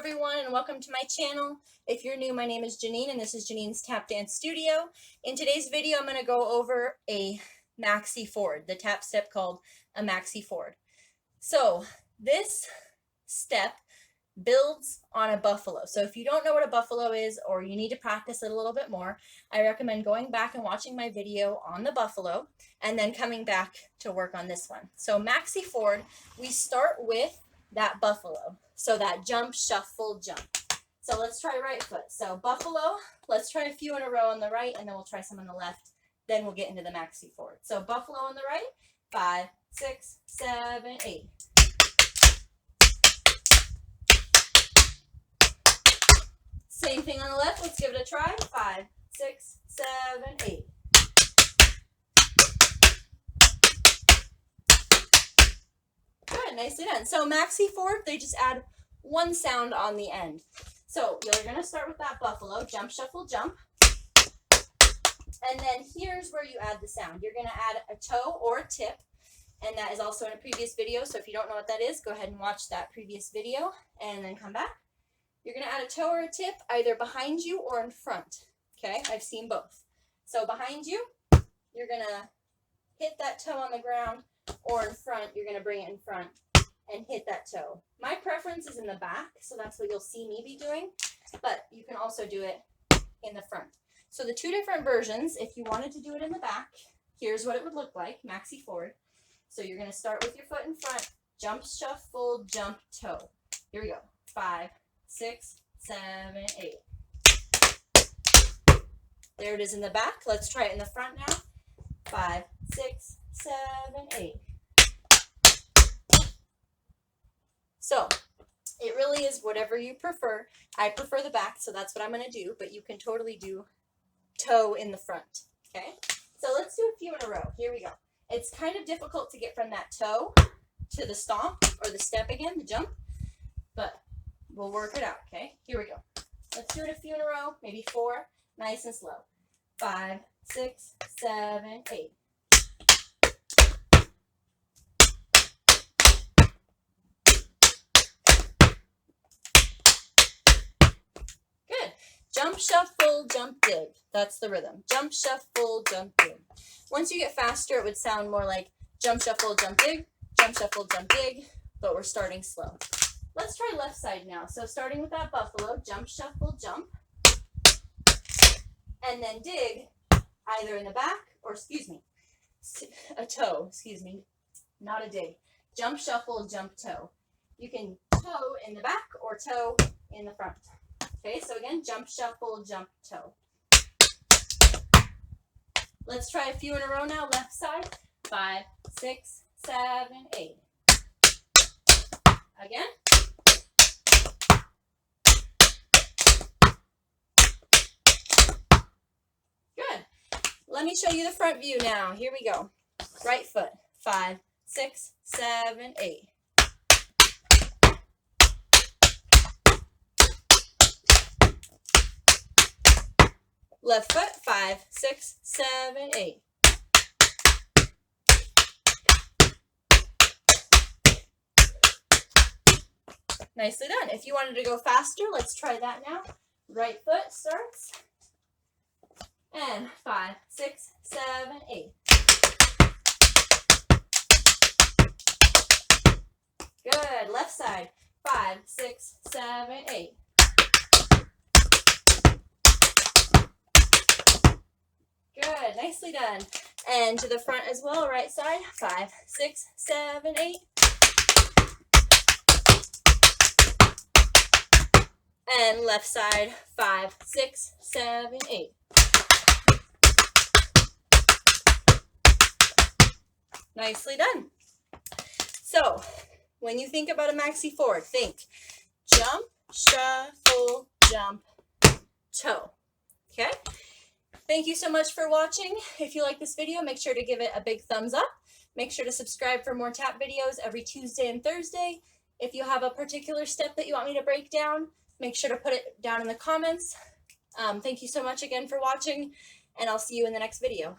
everyone, and welcome to my channel. If you're new, my name is Janine and this is Janine's Tap Dance Studio. In today's video, I'm going to go over a Maxi Ford, the tap step called a Maxi Ford. So this step builds on a buffalo. So if you don't know what a buffalo is, or you need to practice it a little bit more, I recommend going back and watching my video on the buffalo and then coming back to work on this one. So Maxi Ford, we start with that buffalo. So that jump, shuffle, jump. So let's try right foot. So buffalo, let's try a few in a row on the right, and then we'll try some on the left. Then we'll get into the Maxi Ford. So buffalo on the right, 5, 6, 7, 8. Same thing on the left. Let's give it a try. 5, 6, 7, 8. Good, nicely done. So Maxi Ford, they just add one sound on the end. So you're going to start with that buffalo, jump, shuffle, jump. And then here's where you add the sound. You're going to add a toe or a tip, and that is also in a previous video. So if you don't know what that is, go ahead and watch that previous video and then come back. You're going to add a toe or a tip either behind you or in front. Okay, I've seen both. So behind you, you're going to hit that toe on the ground, or in front, you're going to bring it in front and hit that toe. My preference is in the back, so that's what you'll see me be doing, but you can also do it in the front. So the two different versions, if you wanted to do it in the back, here's what it would look like, Maxi Ford. So you're going to start with your foot in front, jump, shuffle, jump, toe. Here we go. 5, 6, 7, 8. There it is in the back. Let's try it in the front now. 5, 6, 7, 8. So it really is whatever you prefer. I prefer the back, so that's what I'm going to do, but you can totally do toe in the front. Okay, so let's do a few in a row. Here we go. It's kind of difficult to get from that toe to the stomp or the step again, the jump, but we'll work it out. Okay, here we go. Let's do it a few in a row, maybe 4, nice and slow. 5, 6, 7, 8. Jump, shuffle, jump, dig. That's the rhythm. Jump, shuffle, jump, dig. Once you get faster, it would sound more like jump, shuffle, jump, dig, jump, shuffle, jump, dig, but we're starting slow. Let's try left side now. So starting with that buffalo, jump, shuffle, jump, and then dig either in the back or, a toe, not a dig. Jump, shuffle, jump, toe. You can toe in the back or toe in the front. Okay, so again, jump, shuffle, jump, toe. Let's try a few in a row now. Left side, 5, 6, 7, 8. Again. Good. Let me show you the front view now. Here we go. Right foot, 5, 6, 7, 8. Left foot, 5, 6, 7, 8. Nicely done. If you wanted to go faster, let's try that now. Right foot starts. And 5, 6, 7, 8. Good. Left side, 5, 6, 7, 8. Good, nicely done. And to the front as well, right side, 5, 6, 7, 8. And left side, 5, 6, 7, 8. Nicely done. So, when you think about a Maxi Ford, think jump, shuffle, jump, toe. Okay? Thank you so much for watching. If you like this video, make sure to give it a big thumbs up. Make sure to subscribe for more tap videos every Tuesday and Thursday. If you have a particular step that you want me to break down, make sure to put it down in the comments. Thank you so much again for watching, and I'll see you in the next video.